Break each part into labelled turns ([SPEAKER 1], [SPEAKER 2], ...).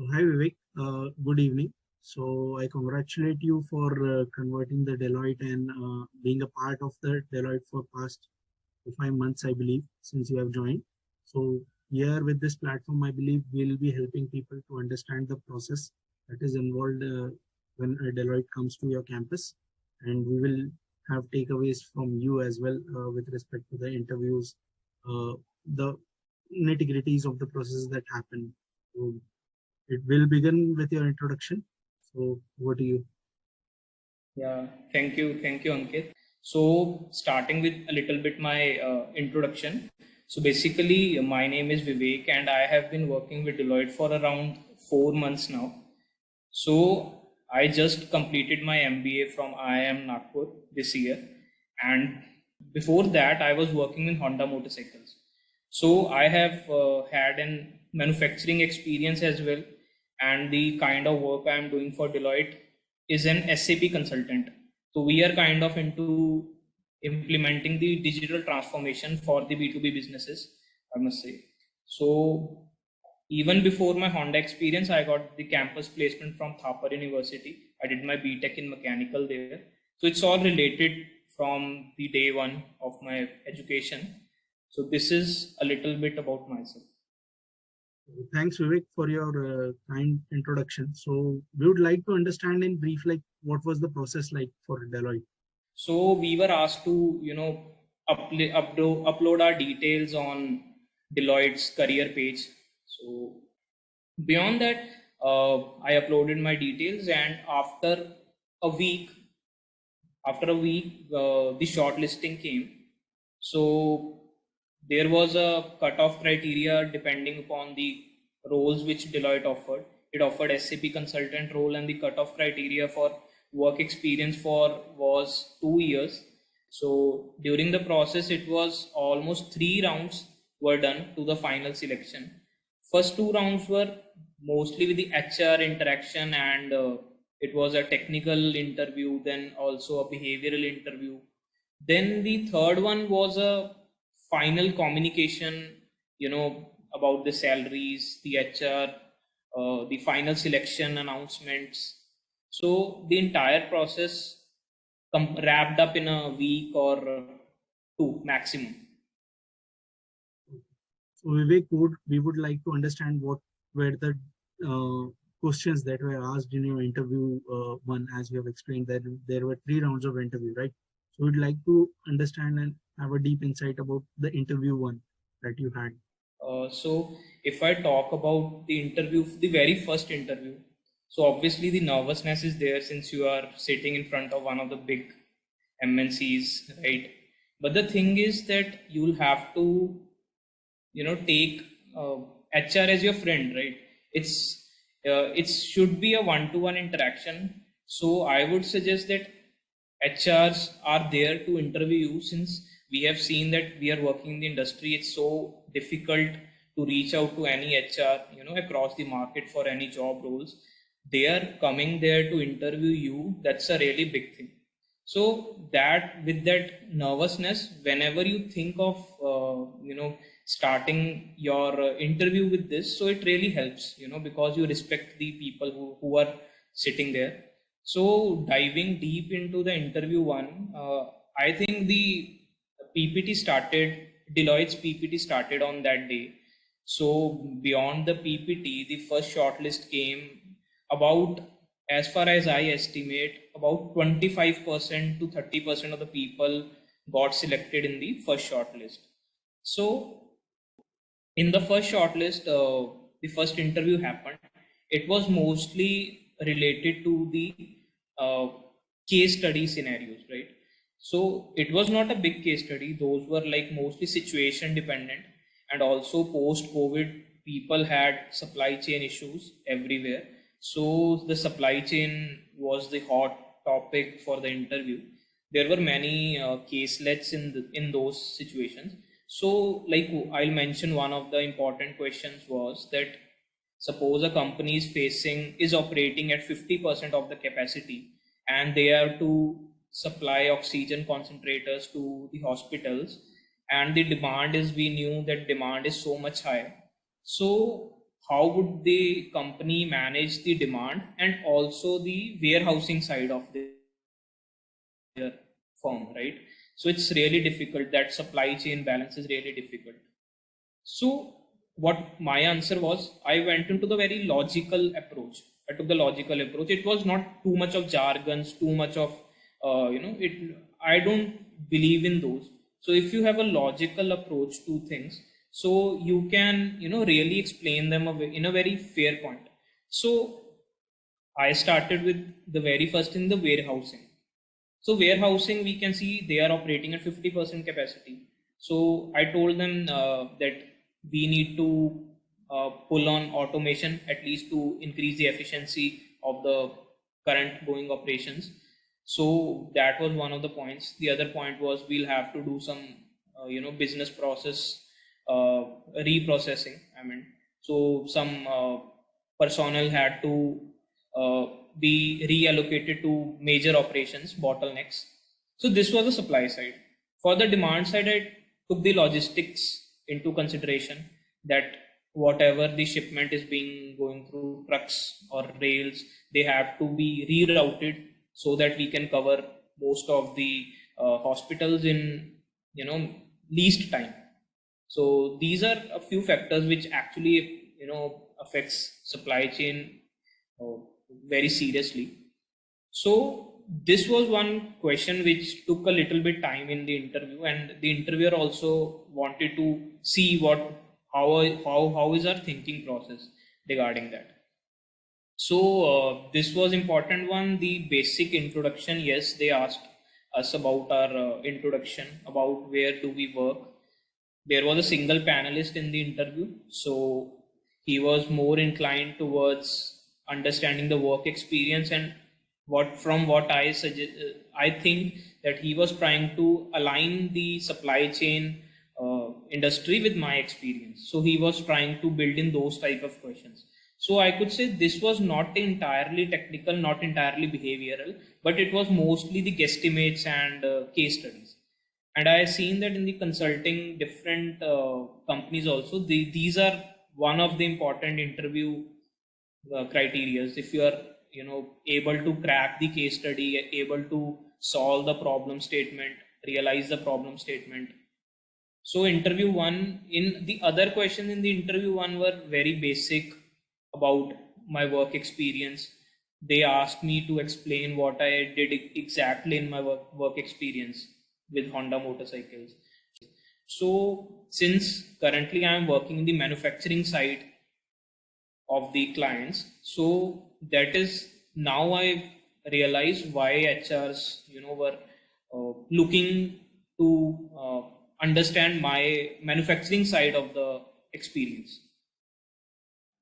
[SPEAKER 1] Hi Vivek, good evening. So I congratulate you for converting the Deloitte and being a part of the Deloitte for past 5 months, I believe, since you have joined. So here with this platform, I believe we'll be helping people to understand the process that is involved when a Deloitte comes to your campus, and we will have takeaways from you as well with respect to the interviews, the nitty-gritties of the processes that happen. So it will begin with your introduction. So, what do you?
[SPEAKER 2] Yeah, thank you, Ankit. So, starting with a little bit my introduction. So, basically, my name is Vivek, and I have been working with Deloitte for around 4 months now. So, I just completed my MBA from IIM Nagpur this year, and before that, I was working in Honda motorcycles. So, I have had an manufacturing experience as well, and the kind of work I am doing for Deloitte is an SAP consultant. So we are kind of into implementing the digital transformation for the B2B businesses, I must say. So even before my Honda experience, I got the campus placement from Thapar University. I did my BTech in mechanical there. So it's all related from the day one of my education. So this is a little bit about myself.
[SPEAKER 1] Thanks, Vivek, for your kind introduction. So, we would like to understand in brief, like what was the process like for Deloitte?
[SPEAKER 2] So we were asked to, upload our details on Deloitte's career page. So beyond that, I uploaded my details, and after a week, the shortlisting came. So there was a cutoff criteria depending upon the roles which Deloitte offered. It offered SAP consultant role, and the cutoff criteria for work experience for was 2 years. So during the process, it was almost 3 rounds were done to the final selection. First 2 rounds were mostly with the HR interaction, and it was a technical interview, then also a behavioral interview. Then the third one was a final communication, about the salaries, the HR, the final selection announcements. So the entire process wrapped up in a week or two maximum.
[SPEAKER 1] So, Vivek, we would like to understand what were the questions that were asked in your interview one, as you have explained that there were 3 rounds of interview, right? So, we'd like to understand and have a deep insight about the interview one that you had.
[SPEAKER 2] So if I talk about the interview, the very first interview, so obviously the nervousness is there since you are sitting in front of one of the big MNCs, right? But the thing is that you'll have to, take HR as your friend, right? It should be a one-to-one interaction. So I would suggest that HRs are there to interview you, since we have seen that we are working in the industry. It's so difficult to reach out to any HR, across the market for any job roles. They are coming there to interview you. That's a really big thing. So that with that nervousness, whenever you think of, starting your interview with this, so it really helps, because you respect the people who are sitting there. So diving deep into the interview one, I think the PPT started, Deloitte's PPT started on that day. So beyond the PPT, the first shortlist came about, as far as I estimate, about 25% to 30% of the people got selected in the first shortlist. So in the first shortlist, the first interview happened. It was mostly related to the uh, case study scenarios, right? So it was not a big case study. Those were like mostly situation dependent, and also post COVID, people had supply chain issues everywhere. So the supply chain was the hot topic for the interview. There were many caselets in those situations. So, like, I'll mention one of the important questions was that suppose a company is operating at 50% of the capacity, and they are to supply oxygen concentrators to the hospitals, and the demand is, we knew that demand is so much high. So how would the company manage the demand and also the warehousing side of their firm, right? So it's really difficult. That supply chain balance is really difficult. So what my answer was, I went into the very logical approach. I took the logical approach. It was not too much of jargons, too much of it. I don't believe in those. So if you have a logical approach to things, so you can really explain them in a very fair point. So I started with the very first in the warehousing. So warehousing, we can see they are operating at 50% capacity. So I told them that we need to pull on automation at least to increase the efficiency of the current going operations. So that was one of the points. The other point was we'll have to do some business process reprocessing. I mean, so some personnel had to uh, be reallocated to major operations bottlenecks. So this was the supply side. For the demand side, I took the logistics into consideration, that whatever the shipment is being going through trucks or rails, they have to be rerouted so that we can cover most of the hospitals in least time. So these are a few factors which actually affects supply chain uh, very seriously. So this was one question which took a little bit time in the interview, and the interviewer also wanted to see how is our thinking process regarding that. So this was important one, the basic introduction. Yes, they asked us about our introduction, about where do we work. There was a single panelist in the interview, so he was more inclined towards understanding the work experience, and what I suggest, I think that he was trying to align the supply chain industry with my experience. So he was trying to build in those type of questions. So I could say this was not entirely technical, not entirely behavioral, but it was mostly the guesstimates and case studies. And I have seen that in the consulting different companies also, these are one of the important interview criterias. If you are able to crack the case study, able to solve the problem statement, realize the problem statement. So interview one, in the other questions in the interview one were very basic about my work experience. They asked me to explain what I did exactly in my work experience with Honda motorcycles. So since currently I am working in the manufacturing side of the clients, so that is now I realize why HRs were looking to understand my manufacturing side of the experience.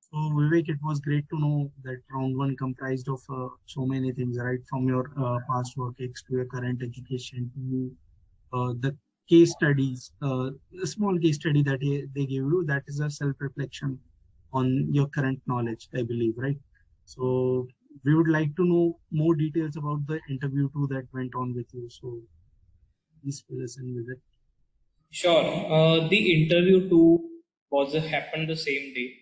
[SPEAKER 1] So Vivek, it was great to know that round one comprised of so many things, right? From your past work to your current education to the case studies, a small case study that they gave you, that is a self-reflection on your current knowledge, I believe, right? So we would like to know more details about the interview too that went on with you. So please fill us in with it.
[SPEAKER 2] Sure. The interview too was happened the same day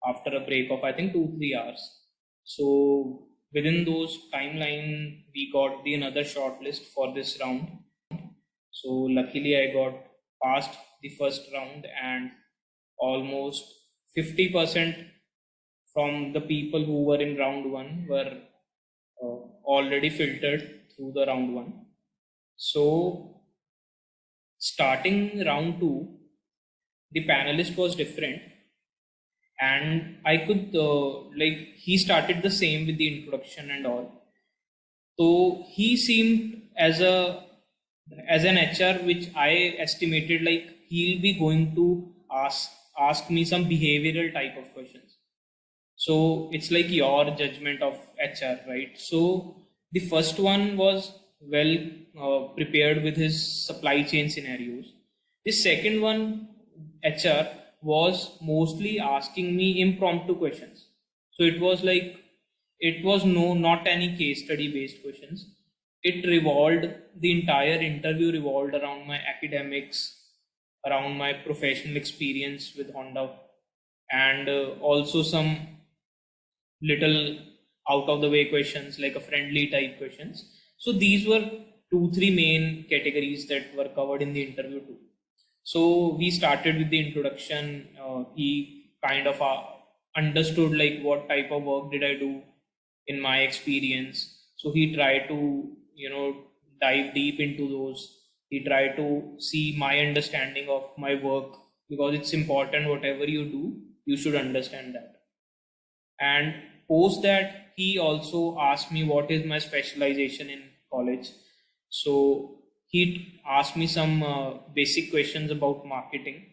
[SPEAKER 2] after a break of I think 2-3 hours. So within those timeline, we got the another shortlist for this round. So luckily I got past the first round, and almost 50% from the people who were in round one were already filtered through the round one. So starting round two, the panelist was different, and I could he started the same with the introduction and all. So he seemed as an HR which I estimated like he'll be going to ask me some behavioral type of questions. So it's like your judgment of HR, right? So the first one was well prepared with his supply chain scenarios. The second one, HR, was mostly asking me impromptu questions. So it was like it was not any case study based questions. It revolved, the entire interview revolved around my academics, around my professional experience with Honda, and also some little out of the way questions, like a friendly type questions. So these were 2 3 main categories that were covered in the interview too. So we started with the introduction. He kind of understood like what type of work did I do in my experience. So he tried to, dive deep into those. He tried to see my understanding of my work, because it's important, whatever you do, you should understand that. And post that, he also asked me what is my specialization in college. So he asked me some basic questions about marketing.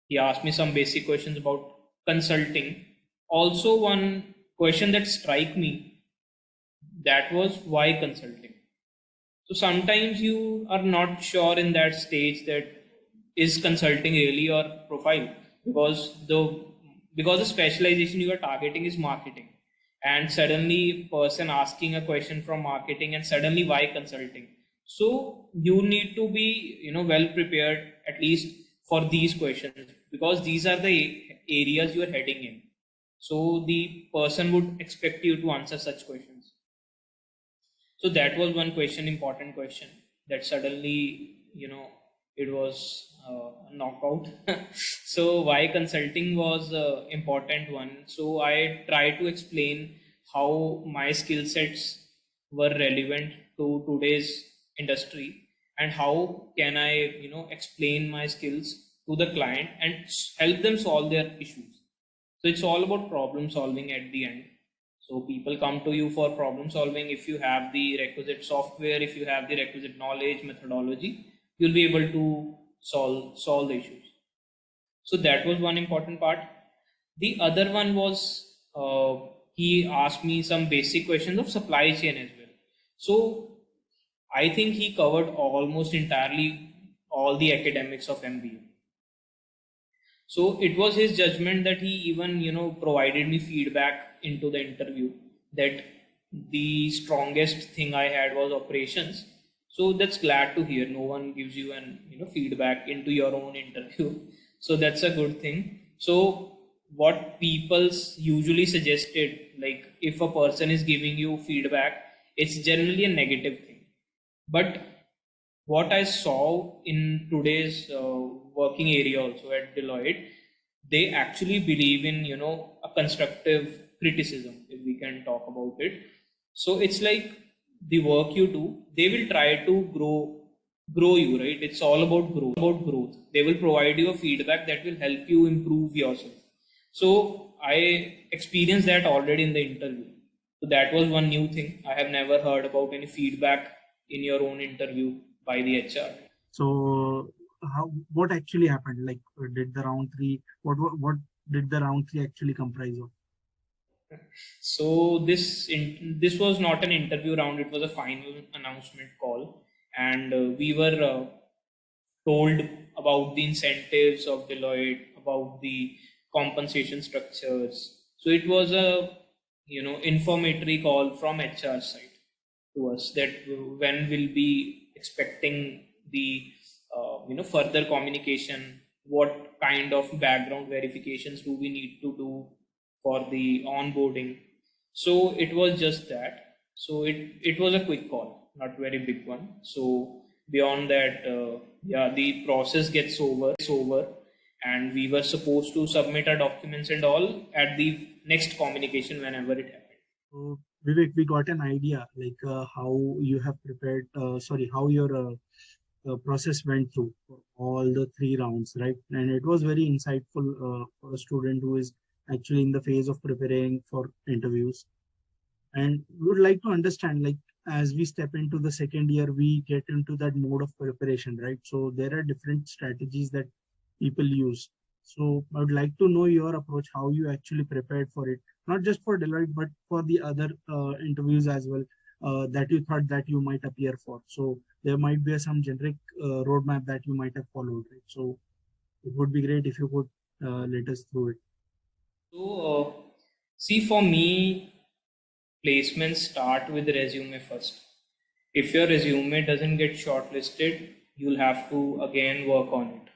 [SPEAKER 2] He asked me some basic questions about consulting. Also, one question that struck me, that was why consulting. So sometimes you are not sure in that stage that is consulting really your profile, because the specialization you are targeting is marketing, and suddenly person asking a question from marketing and suddenly why consulting. So you need to be, well prepared at least for these questions, because these are the areas you are heading in. So the person would expect you to answer such questions. So that was one question, important question, that suddenly, it was a knockout. So why consulting was important one. So I tried to explain how my skill sets were relevant to today's industry, and how can I, explain my skills to the client and help them solve their issues. So it's all about problem solving at the end. So people come to you for problem solving. If you have the requisite software, if you have the requisite knowledge, methodology, you'll be able to solve the issues. So that was one important part. The other one was, he asked me some basic questions of supply chain as well. So I think he covered almost entirely all the academics of MBA. So it was his judgment that he even, provided me feedback into the interview, that the strongest thing I had was operations. So that's glad to hear. No one gives you an, feedback into your own interview. So that's a good thing. So what people usually suggested, like if a person is giving you feedback, it's generally a negative thing. But what I saw in today's working area also at Deloitte, they actually believe in, a constructive criticism, if we can talk about it. So it's like the work you do, they will try to grow you, right? It's all about growth. They will provide you a feedback that will help you improve yourself. So I experienced that already in the interview. So that was one new thing. I have never heard about any feedback in your own interview by the HR.
[SPEAKER 1] So what actually happened? Like, did the round three? What did the round three actually comprise of?
[SPEAKER 2] So this was not an interview round; it was a final announcement call, and we were told about the incentives of Deloitte, about the compensation structures. So it was a, informatory call from HR side to us, that when we'll be expecting the further communication, what kind of background verifications do we need to do for the onboarding. So it was just that. So it was a quick call, not very big one. So beyond that, yeah, the process gets over, and we were supposed to submit our documents and all at the next communication whenever it happened.
[SPEAKER 1] So Vivek, we got an idea like how you have prepared. How your process went through for all the three rounds, right? And it was very insightful for a student who is actually in the phase of preparing for interviews. And we would like to understand, like, as we step into the second year, we get into that mode of preparation, right? So there are different strategies that people use. So I would like to know your approach, how you actually prepared for it, not just for Deloitte, but for the other interviews as well, that you thought that you might appear for. So there might be some generic roadmap that you might have followed, right? So it would be great if you could let us through it.
[SPEAKER 2] So see, for me, placements start with resume first. If your resume doesn't get shortlisted, you'll have to again work on it.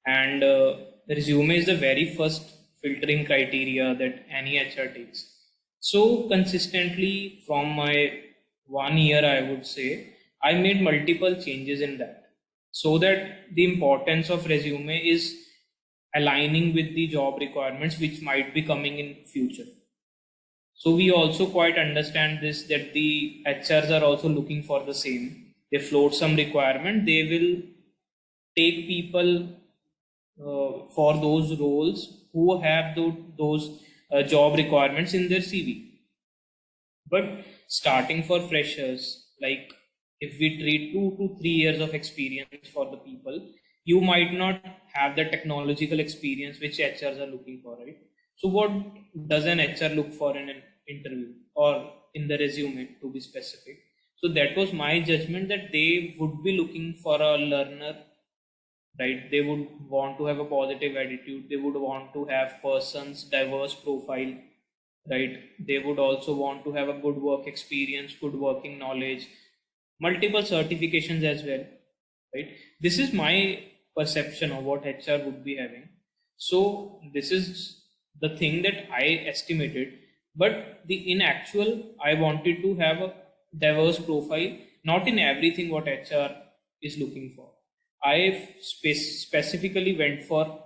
[SPEAKER 2] And the resume is the very first filtering criteria that any HR takes. So consistently from my 1 year, I would say, I made multiple changes in that, so that the importance of resume is aligning with the job requirements which might be coming in future. So we also quite understand this, that the HRs are also looking for the same. They float some requirement, they will take people for those roles who have those job requirements in their CV. But starting for freshers, like if we treat 2 to 3 years of experience for the people, you might not have the technological experience which HRs are looking for, right? So what does an HR look for in an interview or in the resume, to be specific? So that was my judgment, that they would be looking for a learner, right? They would want to have a positive attitude. They would want to have person's diverse profile, right? They would also want to have a good work experience, good working knowledge, multiple certifications as well, right? This is my perception of what HR would be having. So this is the thing that I estimated, but the in actual, I wanted to have a diverse profile, not in everything what HR is looking for. I specifically went for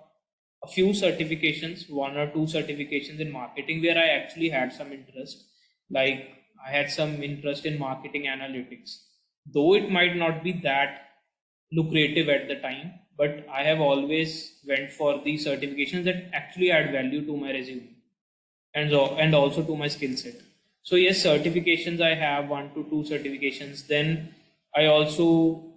[SPEAKER 2] a few certifications, 1 or 2 certifications in marketing, where I actually had some interest. Like I had some interest in marketing analytics, though it might not be that lucrative at the time, but I have always went for the certifications that actually add value to my resume and also to my skill set. So yes, certifications I have 1 to 2 certifications. Then I also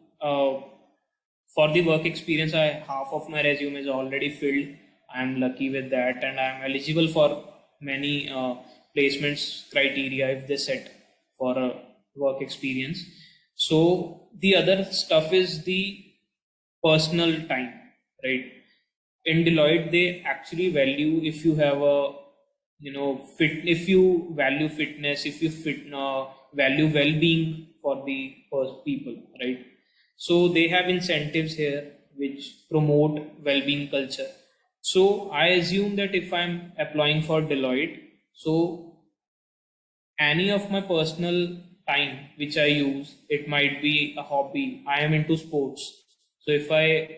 [SPEAKER 2] for the work experience, I half of my resume is already filled. I'm lucky with that, and I'm eligible for many placements criteria if they set for a work experience. So the other stuff is the personal time, right? In Deloitte, they actually value if you have a fit, if you value fitness, if you value well-being for the people, right? So they have incentives here which promote well-being culture. So I assume that if I'm applying for Deloitte, so any of my personal time which I use, it might be a hobby. I am into sports, so if I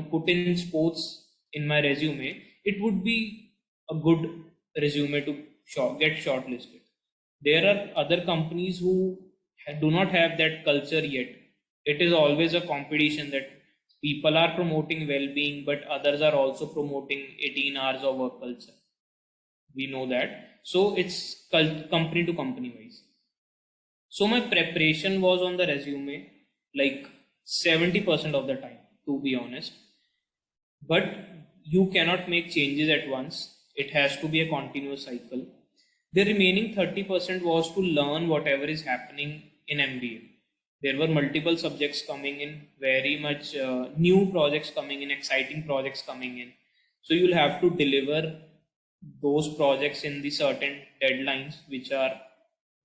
[SPEAKER 2] put in sports in my resume, it would be a good resume to get shortlisted. There are other companies who do not have that culture yet. It is always a competition, that people are promoting well-being, but others are also promoting 18 hours of work culture. We know that. So it's company to company wise. So my preparation was on the resume like 70% of the time, to be honest. But you cannot make changes at once. It has to be a continuous cycle. The remaining 30% was to learn whatever is happening in MBA. There were multiple subjects coming in, very much new projects coming in, exciting projects coming in. So you'll have to deliver those projects in the certain deadlines which are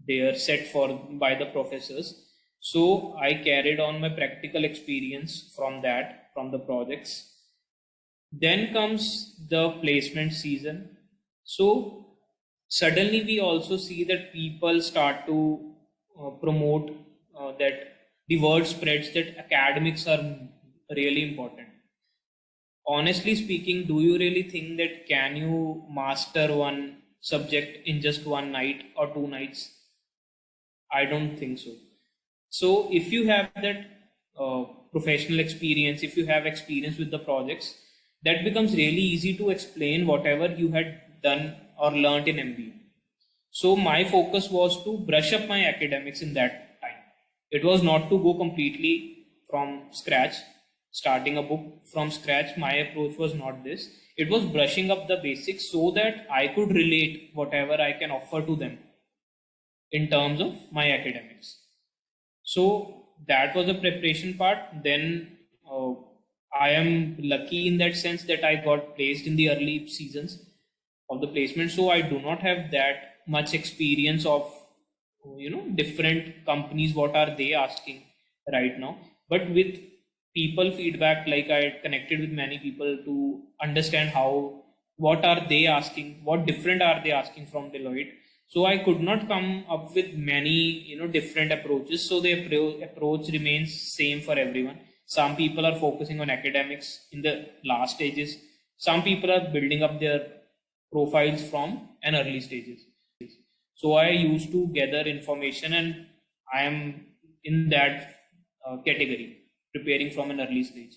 [SPEAKER 2] they set for by the professors. So I carried on my practical experience from the projects. Then comes the placement season. So suddenly we also see that people start to promote that the word spreads that academics are really important. Honestly speaking, do you really think that can you master one subject in just one night or 2 nights? I don't think so. So if you have that professional experience, if you have experience with the projects, that becomes really easy to explain whatever you had done or learned in MBA. So my focus was to brush up my academics in that time. It was not to go completely from scratch, starting a book from scratch. My approach was not this. It was brushing up the basics so that I could relate whatever I can offer to them in terms of my academics. So that was the preparation part. Then I am lucky in that sense that I got placed in the early seasons of the placement. So I do not have that much experience of different companies, what are they asking right now. But with people feedback, like I connected with many people to understand how what are they asking, what different are they asking from Deloitte. So I could not come up with many, different approaches. So the approach remains same for everyone. Some people are focusing on academics in the last stages. Some people are building up their profiles from an early stages. So I used to gather information, and I am in that category, preparing from an early stage.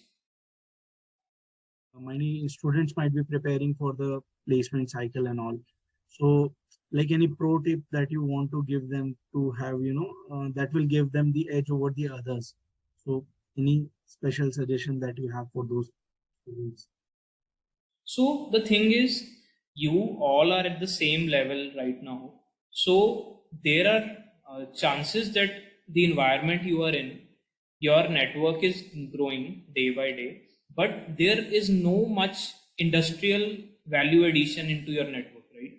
[SPEAKER 1] Many students might be preparing for the placement cycle and all. So, like any pro tip that you want to give them to have, that will give them the edge over the others. So, any special suggestion that you have for those students?
[SPEAKER 2] So the thing is, you all are at the same level right now. So there are chances that the environment you are in, your network is growing day by day, but there is no much industrial value addition into your network, right?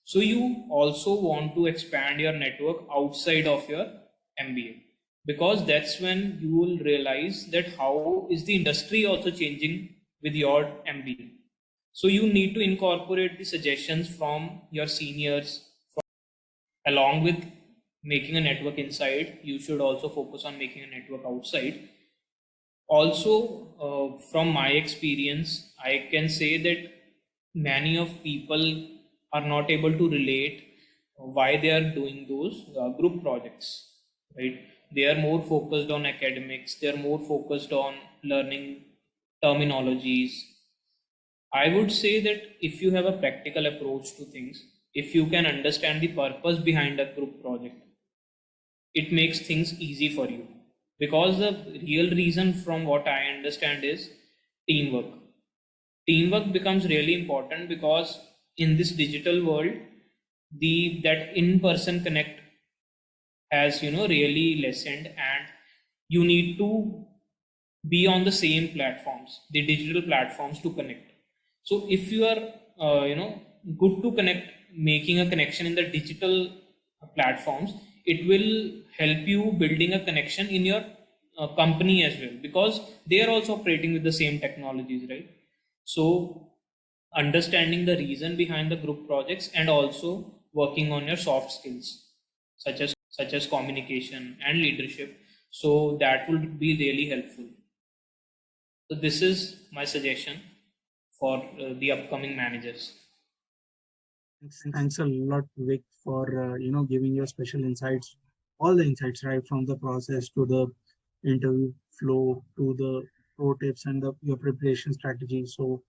[SPEAKER 2] So you also want to expand your network outside of your MBA, because that's when you will realize that how is the industry also changing with your MBA. So you need to incorporate the suggestions from your seniors. Along with making a network inside, you should also focus on making a network outside. Also, from my experience, I can say that many of people are not able to relate why they are doing those group projects, right? They are more focused on academics. They are more focused on learning terminologies. I would say that if you have a practical approach to things, if you can understand the purpose behind a group project, it makes things easy for you. Because the real reason, from what I understand, is teamwork. Teamwork becomes really important because in this digital world, the that in-person connect has really lessened, and you need to be on the same platforms, the digital platforms, to connect. So if you are good to connect, making a connection in the digital platforms, it will help you building a connection in your company as well, because they are also operating with the same technologies, right? So understanding the reason behind the group projects, and also working on your soft skills, such as communication and leadership, so that will be really helpful. So this is my suggestion for the upcoming managers.
[SPEAKER 1] Thanks a lot, Vic, for giving your special insights, all the insights, right from the process to the interview flow to the pro tips and your preparation strategy. So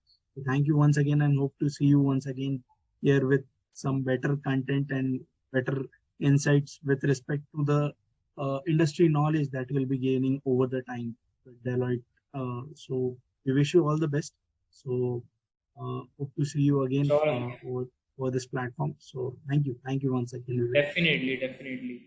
[SPEAKER 1] thank you once again, and hope to see you once again here with some better content and better insights with respect to the industry knowledge that will be gaining over the time with Deloitte. So we wish you all the best. So hope to see you again
[SPEAKER 2] Sure.
[SPEAKER 1] over this platform. So thank you. Thank you once again.
[SPEAKER 2] Definitely, definitely.